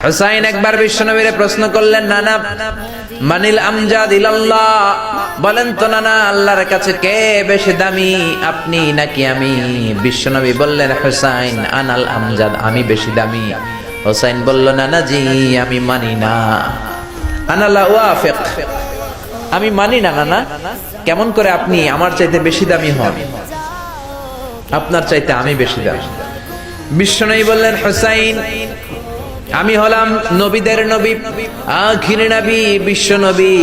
হুসাইন একবার বিশ্বনবীরে প্রশ্ন করলেন, নানা মানিল আমজাদ ইলাল্লাহ, বলেন তো নানা আল্লাহর কাছে কে বেশি দামি, আপনি নাকি আমি? বিশ্বনবী বললেন, হুসাইন আনাল আমজাদ, আমি বেশি দামি। হুসাইন বলল, নানা জি আমি মানি না, আনা লা ওয়াফিক, আমি মানি না নানা। কেমন করে আপনি আমার চাইতে বেশি দামি হন? আপনার চাইতে আমি বেশি দামি। বিশ্বনবী বললেন, হুসাইন আমি হলাম নবীদের নবী, আখির নবী, বিশ্ব নবী,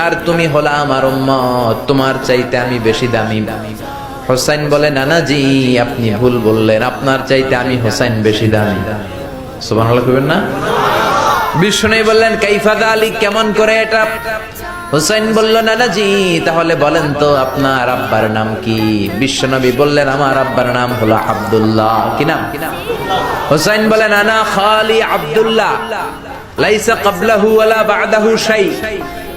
আর তুমি হলা আমার উম্মত, তোমার চাইতে আমি বেশি দামি। হুসাইন বলে, নানা জি আপনি ভুল বললেন, আপনার চাইতে আমি হুসাইন বেশি দামি। সুবহানাল্লাহ কইবেন না? বিশ্বনবী বললেন, কাইফা যালিক, কেমন করে এটা? হুসাইন বলল, নানা জি তাহলে বলেন তো আপনার আব্বার নাম কি? বিশ্বনবী বললেন, আমার আব্বার নাম হলো আব্দুল্লাহ। কি নাম? হুসাইন বলেন, আনা খালি আব্দুল্লাহ, লাইসা ক্বাবলাহু ওয়ালা বা'দাহু শাই।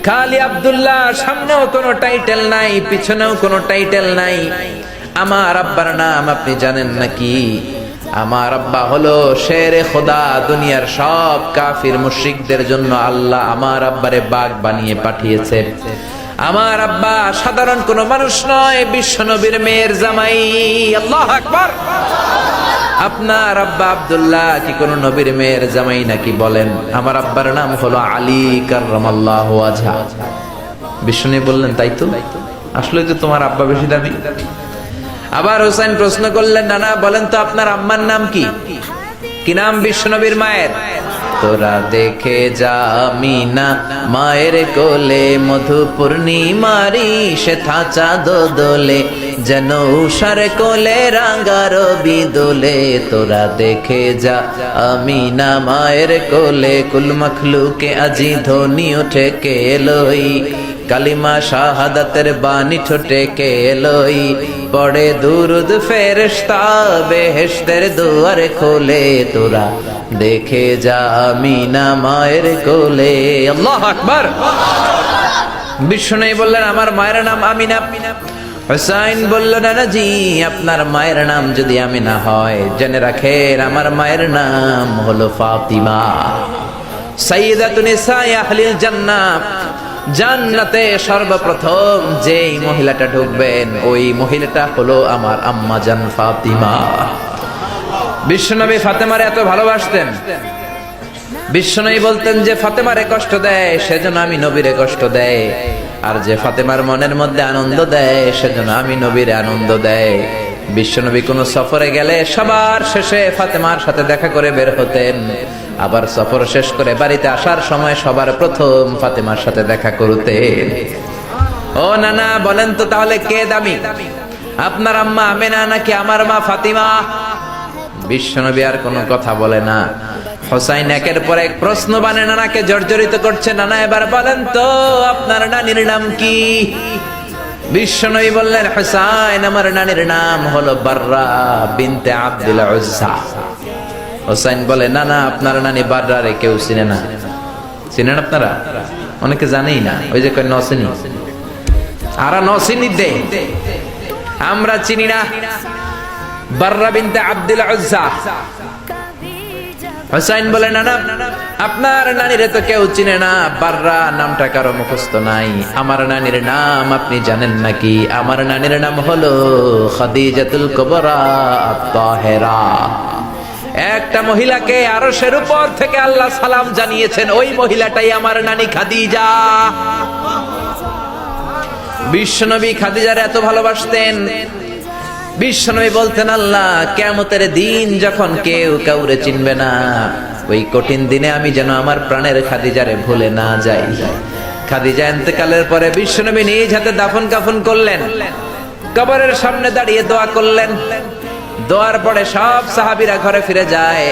খালি আব্দুল্লাহ, সামনেও কোনো টাইটেল নাই, পিছনেও কোনো টাইটেল নাই। আমার আব্বার নাম আপনি জানেন নাকি? আমার আব্বা হলো শেরে খোদা, দুনিয়ার সব কাফির মুশরিকদের জন্য আল্লাহ আমার আব্বারে বাগ বানিয়ে পাঠিয়েছে। আমার আব্বা সাধারণ কোন মানুষ নয়, বিশ্ব নবীর মেয়ের জামাই। আল্লাহু আকবার। আপনার আব্বা আব্দুল্লাহ কি কোন নবীর মেয়ের জামাই নাকি? বলেন। আমার আব্বার নাম হলো আলী কাররামাল্লাহু ওয়াজহা। বিষ্ণু বললেন, তাই তো, আসলে তো তোমার আব্বা বেশি দামি। আবার হুসাইন প্রশ্ন করলেন, নানা বলেন তো আপনার আম্মার নাম কি? কি নাম বিশ্বনবীর মায়ের? তোরা দেখে যা আমিনা মায়ের কোলে, মধু পূর্ণিমারি সে থাচা দোলে, যেন উষার কোলে রাঙ্গার বিদোলে। তোরা দেখে যা আমিনা মায়ের কোলে, কুল মখলুকে আজি ধ্বনি ওঠে কে লই, কালিমা শাহাদাতের বাণী ঠোঁটে কে লই, পড়ে দুরুদ ফেরেশতা বেহেশতের দুয়ার খোলে। তোরা দেখে যা আমিনা মায়ের কোলে। আল্লাহু আকবার। বিশ্বনবী বললেন, আমার মায়ের নাম আমিনা। হুসাইন বলল, নানা জি আপনার মায়ের নাম যদি আমিনা হয়, জেনে রাখেন আমার মায়ের নাম হলো ফাতিমা, সাইয়্যিদাতুন নিসাই আহলিল জান্নাহ। জান্নাতে সর্বপ্রথম যেই মহিলাটা ঢুকবেন, ওই মহিলাটা হলো আমার আম্মা জান ফাতিমা। বিশ্বনবী ফাতেমারে এত ভালোবাসতেন, বিশ্বনবী বলতেন যে ফাতেমারে কষ্ট দেয় সেজন্য আমি নবীরে কষ্ট দেয়, আর যে ফাতেমার মনের মধ্যে আনন্দ দেয় সেজন্য আমি নবীরে আনন্দ দেয়। বিশ্বনবী কোন সফরে গেলে সবার শেষে ফাতেমার সাথে দেখা করে বের হতেন, আবার সফর শেষ করে বাড়িতে আসার সময় সবার প্রথম ফাতেমার সাথে দেখা করতেন। ও নানা বলেন তো তাহলে কে দামি, আপনার আম্মা আমেনা নাকি আমার মা ফাতিমা? বিশ্বনবী আর কোনো কথা বলে না। হুসাইন একের পর এক প্রশ্ন বানে নানাকে জর্জরিত করছে, নানা এবার বলেন তো আপনার নানির নাম কি? বিশ্বনবী বললেন, হুসাইন আমার নানির নাম হলো বাররা বিনতে আব্দুল উজ্জা। হুসাইন বলে, নানা আপনার নানি বাররা রে কেউ চিনে না। চিনেন আপনারা? অনেকে জানেই না, ওই যে কয় নসিনি, আরা নসিনি দে, আমরা চিনি না বাররা বিনতে আব্দুল উজ্জা। হুসাইন বলে, নানা আপনার নানিরে তো কেউ চিনে না, বাররা নামটা কারো মুখস্থ নাই। আমার নানির নাম আপনি জানেন নাকি? আমার নানির নাম হলো খাদিজাতুল কুবরা আত-তাহেরা। একটা মহিলাকে আরশের উপর থেকে আল্লাহ সালাম জানিয়েছেন, ওই মহিলাটাই আমার নানি খাদিজা। বিশ্বনবী খাদিজার এত ভালোবাসতেন, বিশ্বনবী বলতেন, আল্লাহ কিয়ামতের দিন যখন কেউ কাউরে চিনবে না, ওই কঠিন দিনে আমি যেন আমার প্রাণের খাদিজারে ভুলে না যাই। খাদিজা ইন্তেকালের পরে বিশ্বনবী নিজ হাতে দাফন কাফন করলেন, কবরের সামনে দাঁড়িয়ে দোয়া করলেন। দোয়ার পরে সব সাহাবীরা ঘরে ফিরে যায়।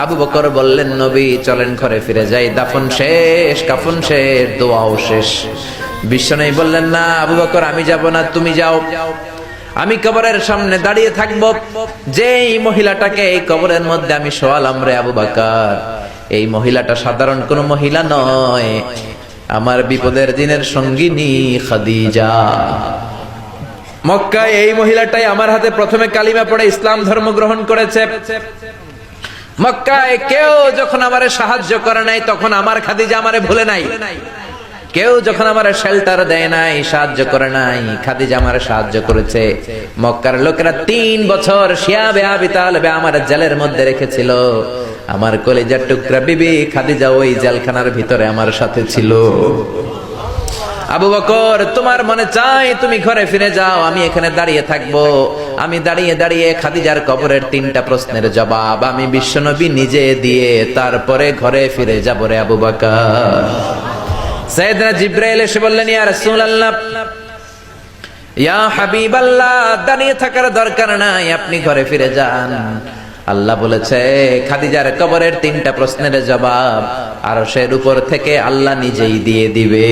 আবু বকর বললেন, নবী চলেন ঘরে ফিরে যাই, দাফন শেষ, কাফন শেষ, দোয়াও শেষ। বিশ্বনবী বললেন, না আবু বকর আমি যাব না, তুমি যাও, আমি কবরের সামনে দাঁড়িয়ে থাকবো। যেই মহিলাটাকে এই কবরের মধ্যে আমি শোয়ালাম রে আবু বকর, এই মহিলাটা সাধারণ কোন মহিলা নয়, আমার বিপদের দিনের সঙ্গিনী খাদিজা। মক্কায় এই মহিলাটাই আমার হাতে প্রথমে কালিমা পড়ে ইসলাম ধর্ম গ্রহণ করেছে। মক্কায় কেউ যখন আমারে সাহায্য করে নাই, তখন আমার খাদিজা আমারে ভুলে নাই। কেউ যখন আমার শেল্টার দেয় নাই, সাহায্য করে নাই, খাদিজা আমার সাহায্য করেছে। মক্কার লোকেরা 3 বছর শিয়াবে আবি তালেবে আমার জেলের মধ্যে রেখেছিল। আমার কলিজার টুকরা বিবি খাদিজা ওই জেলখানার ভিতরে আমার সাথে ছিল। আবু বকর, তোমার মনে চাই তুমি ঘরে ফিরে যাও, আমি এখানে দাঁড়িয়ে থাকবো। আমি দাঁড়িয়ে দাঁড়িয়ে খাদিজার কবরের 3টা প্রশ্নের জবাব আমি বিশ্বনবী নিজে দিয়ে তারপরে ঘরে ফিরে যাব রে আবু বকর। সাইয়েদনা জিবরাইল এসে বললেন, ইয়া রাসূলুল্লাহ, ইয়া হাবিবাল্লাহ, দাঁড়িয়ে থাকার দরকার নাই, আপনি ঘরে ফিরে যান। আল্লাহ বলেছে খাদিজার কবরের 3টা প্রশ্নের জবাব আরশের উপর থেকে আল্লাহ নিজেই দিয়ে দিবে।